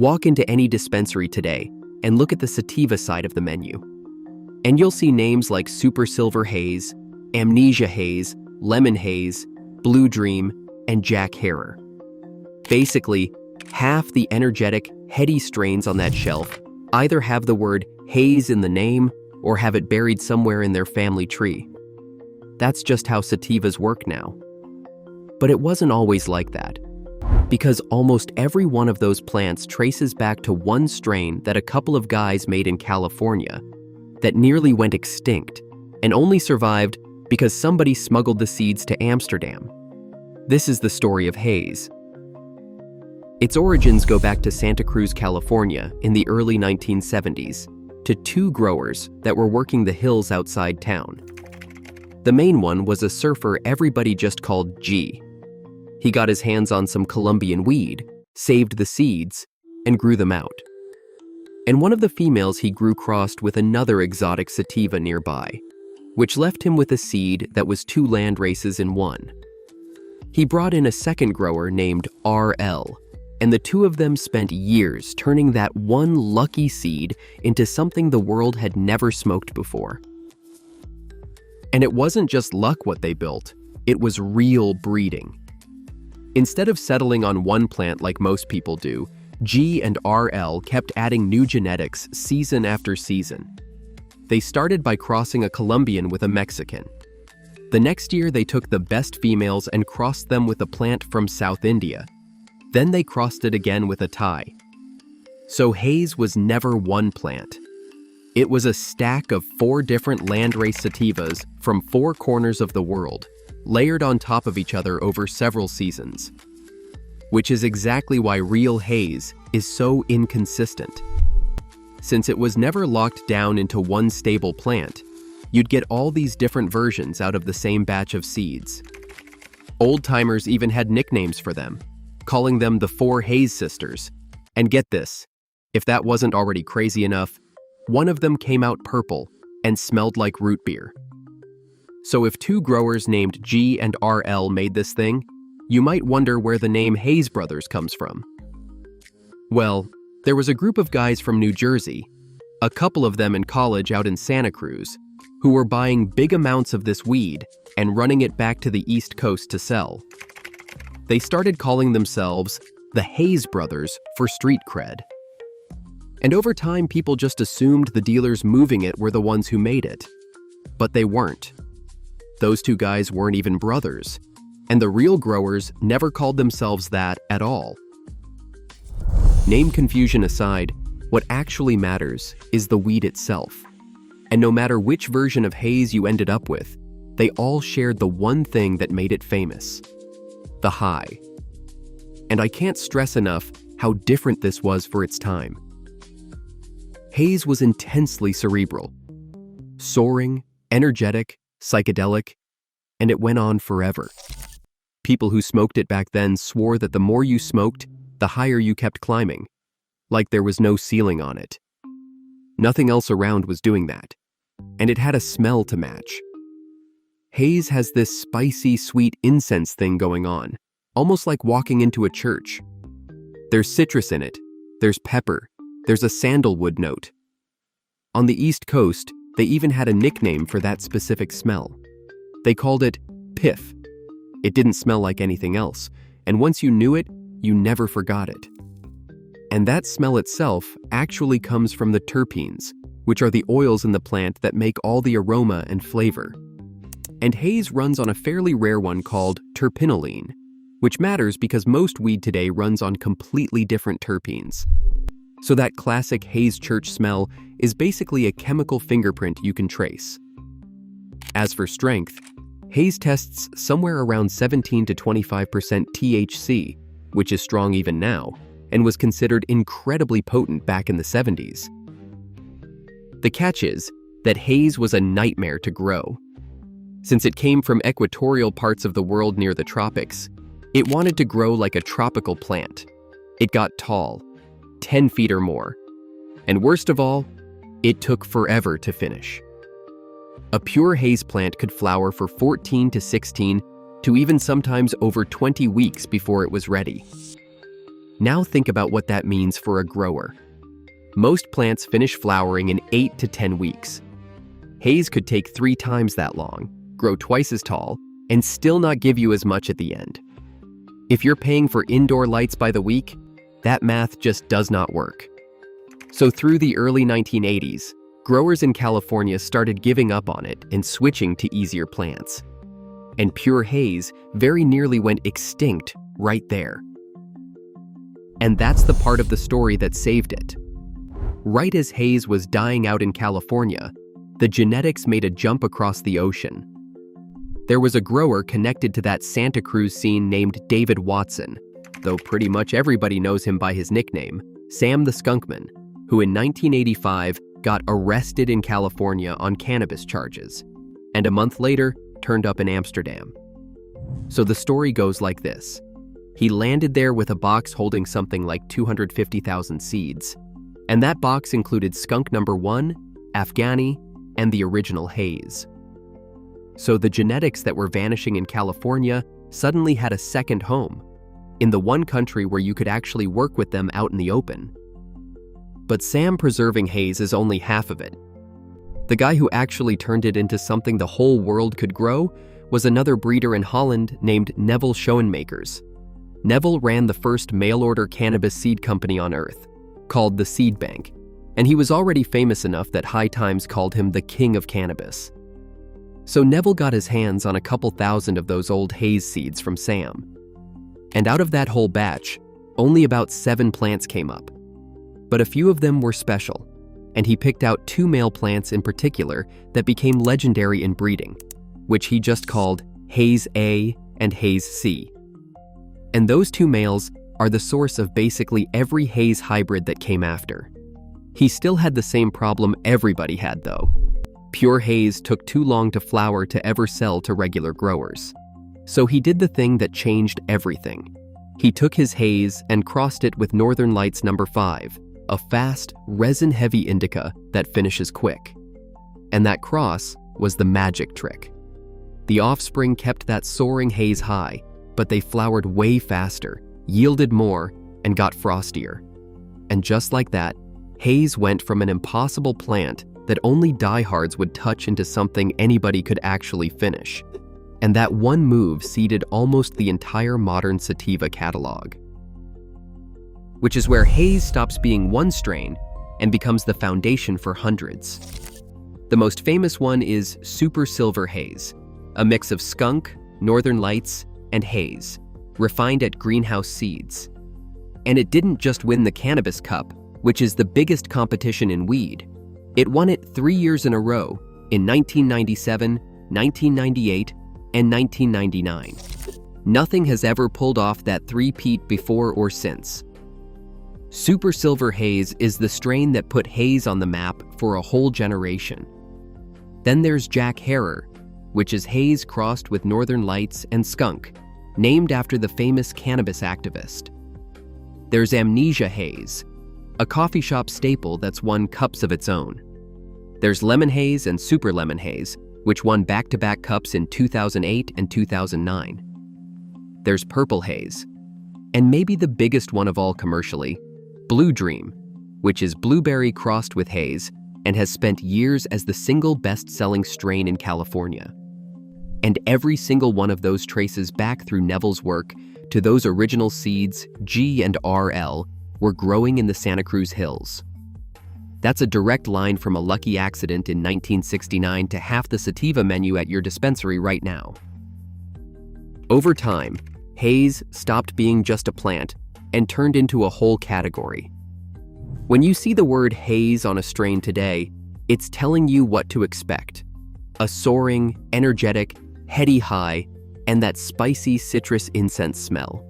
Walk into any dispensary today and look at the sativa side of the menu. And you'll see names like Super Silver Haze, Amnesia Haze, Lemon Haze, Blue Dream, and Jack Herer. Basically, half the energetic, heady strains on that shelf either have the word haze in the name or have it buried somewhere in their family tree. That's just how sativas work now. But it wasn't always like that, because almost every one of those plants traces back to one strain that a couple of guys made in California that nearly went extinct and only survived because somebody smuggled the seeds to Amsterdam. This is the story of haze. Its origins go back to Santa Cruz, California in the early 1970s, to two growers that were working the hills outside town. The main one was a surfer everybody just called G. He got his hands on some Colombian weed, saved the seeds, and grew them out. And one of the females he grew crossed with another exotic sativa nearby, which left him with a seed that was two land races in one. He brought in a second grower named RL, and the two of them spent years turning that one lucky seed into something the world had never smoked before. And it wasn't just luck what they built, it was real breeding. Instead of settling on one plant like most people do, G and RL kept adding new genetics season after season. They started by crossing a Colombian with a Mexican. The next year they took the best females and crossed them with a plant from South India. Then they crossed it again with a Thai. So haze was never one plant. It was a stack of 4 different landrace sativas from 4 corners of the world, layered on top of each other over several seasons. Which is exactly why real haze is so inconsistent. Since it was never locked down into one stable plant, you'd get all these different versions out of the same batch of seeds. Old-timers even had nicknames for them, calling them the 4 Haze Sisters. And get this, if that wasn't already crazy enough, one of them came out purple and smelled like root beer. So if 2 growers named G and RL made this thing, you might wonder where the name Haze Brothers comes from. Well, there was a group of guys from New Jersey, a couple of them in college out in Santa Cruz, who were buying big amounts of this weed and running it back to the East Coast to sell. They started calling themselves the Haze Brothers for street cred. And over time, people just assumed the dealers moving it were the ones who made it. But they weren't. Those 2 guys weren't even brothers, and the real growers never called themselves that at all. Name confusion aside, what actually matters is the weed itself. And no matter which version of haze you ended up with, they all shared the one thing that made it famous: the high. And I can't stress enough how different this was for its time. Haze was intensely cerebral, soaring, energetic, psychedelic, and it went on forever. People who smoked it back then swore that the more you smoked, the higher you kept climbing, like there was no ceiling on it. Nothing else around was doing that, and it had a smell to match. Haze has this spicy, sweet incense thing going on, almost like walking into a church. There's citrus in it, there's pepper, there's a sandalwood note. On the East Coast, they even had a nickname for that specific smell. They called it piff. It didn't smell like anything else, and once you knew it, you never forgot it. And that smell itself actually comes from the terpenes, which are the oils in the plant that make all the aroma and flavor. And haze runs on a fairly rare one called terpinolene, which matters because most weed today runs on completely different terpenes. So that classic haze church smell is basically a chemical fingerprint you can trace. As for strength, haze tests somewhere around 17 to 25% THC, which is strong even now, and was considered incredibly potent back in the 70s. The catch is that haze was a nightmare to grow. Since it came from equatorial parts of the world near the tropics, it wanted to grow like a tropical plant. It got tall, 10 feet or more. And worst of all, it took forever to finish. A pure haze plant could flower for 14 to 16 to even sometimes over 20 weeks before it was ready. Now think about what that means for a grower. Most plants finish flowering in 8 to 10 weeks. Haze could take 3 times that long, grow twice as tall, and still not give you as much at the end. If you're paying for indoor lights by the week, that math just does not work. So through the early 1980s, growers in California started giving up on it and switching to easier plants. And pure haze very nearly went extinct right there. And that's the part of the story that saved it. Right as haze was dying out in California, the genetics made a jump across the ocean. There was a grower connected to that Santa Cruz scene named David Watson, though pretty much everybody knows him by his nickname, Sam the Skunkman, who in 1985 got arrested in California on cannabis charges, and a month later turned up in Amsterdam. So the story goes like this. He landed there with a box holding something like 250,000 seeds, and that box included skunk number 1, Afghani, and the original haze. So the genetics that were vanishing in California suddenly had a second home, in the one country where you could actually work with them out in the open. But Sam preserving haze is only half of it. The guy who actually turned it into something the whole world could grow was another breeder in Holland named Neville Schoenmakers. Neville ran the first mail-order cannabis seed company on Earth, called the Seed Bank, and he was already famous enough that High Times called him the King of Cannabis. So Neville got his hands on a couple thousand of those old haze seeds from Sam. And out of that whole batch, only about 7 plants came up. But a few of them were special, and he picked out 2 male plants in particular that became legendary in breeding, which he just called Haze A and Haze C. And those 2 males are the source of basically every haze hybrid that came after. He still had the same problem everybody had though. Pure haze took too long to flower to ever sell to regular growers. So he did the thing that changed everything. He took his haze and crossed it with Northern Lights number 5, a fast, resin-heavy indica that finishes quick. And that cross was the magic trick. The offspring kept that soaring haze high, but they flowered way faster, yielded more, and got frostier. And just like that, haze went from an impossible plant that only diehards would touch into something anybody could actually finish. And that one move seeded almost the entire modern sativa catalog. Which is where haze stops being one strain and becomes the foundation for hundreds. The most famous one is Super Silver Haze, a mix of skunk, Northern Lights, and haze, refined at Greenhouse Seeds. And it didn't just win the Cannabis Cup, which is the biggest competition in weed. It won it 3 years in a row, in 1997, 1998, and 1999. Nothing has ever pulled off that three-peat before or since. Super Silver Haze is the strain that put haze on the map for a whole generation. Then there's Jack Herer, which is haze crossed with Northern Lights and skunk, named after the famous cannabis activist. There's Amnesia Haze, a coffee shop staple that's won cups of its own. There's Lemon Haze and Super Lemon Haze, which won back-to-back cups in 2008 and 2009. There's Purple Haze, and maybe the biggest one of all commercially, Blue Dream, which is blueberry crossed with haze and has spent years as the single best-selling strain in California. And every single one of those traces back through Neville's work to those original seeds, G and RL, were growing in the Santa Cruz hills. That's a direct line from a lucky accident in 1969 to half the sativa menu at your dispensary right now. Over time, haze stopped being just a plant and turned into a whole category. When you see the word haze on a strain today, it's telling you what to expect. A soaring, energetic, heady high, and that spicy citrus incense smell.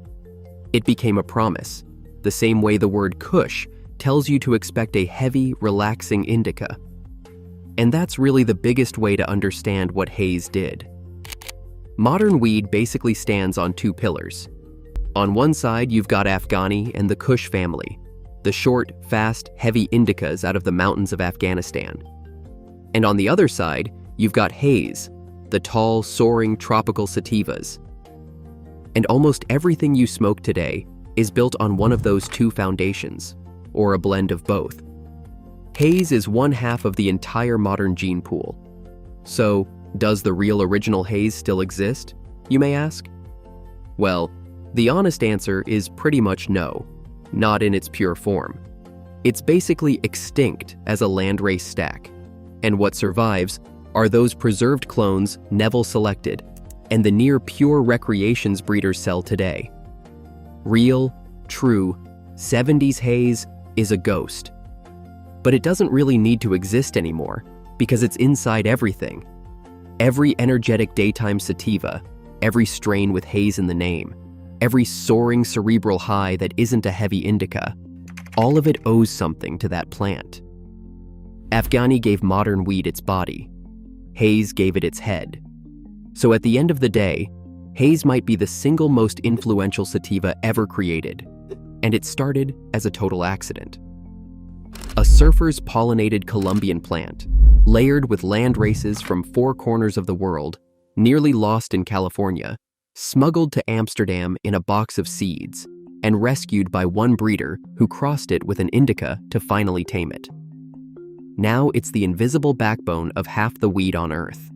It became a promise, the same way the word Kush tells you to expect a heavy, relaxing indica. And that's really the biggest way to understand what haze did. Modern weed basically stands on 2 pillars. On one side, you've got Afghani and the Kush family, the short, fast, heavy indicas out of the mountains of Afghanistan. And on the other side, you've got haze, the tall, soaring tropical sativas. And almost everything you smoke today is built on one of those two foundations, or a blend of both. Haze is one half of the entire modern gene pool. So, does the real original haze still exist, you may ask? Well, the honest answer is pretty much no, not in its pure form. It's basically extinct as a landrace stack, and what survives are those preserved clones Neville selected and the near-pure recreations breeders sell today. Real, true, 70s haze is a ghost. But it doesn't really need to exist anymore because it's inside everything. Every energetic daytime sativa, every strain with haze in the name, every soaring cerebral high that isn't a heavy indica, all of it owes something to that plant. Afghani gave modern weed its body. Haze gave it its head. So at the end of the day, haze might be the single most influential sativa ever created, and it started as a total accident. A surfer's pollinated Colombian plant, layered with land races from four corners of the world, nearly lost in California, smuggled to Amsterdam in a box of seeds, and rescued by one breeder who crossed it with an indica to finally tame it. Now it's the invisible backbone of half the weed on Earth.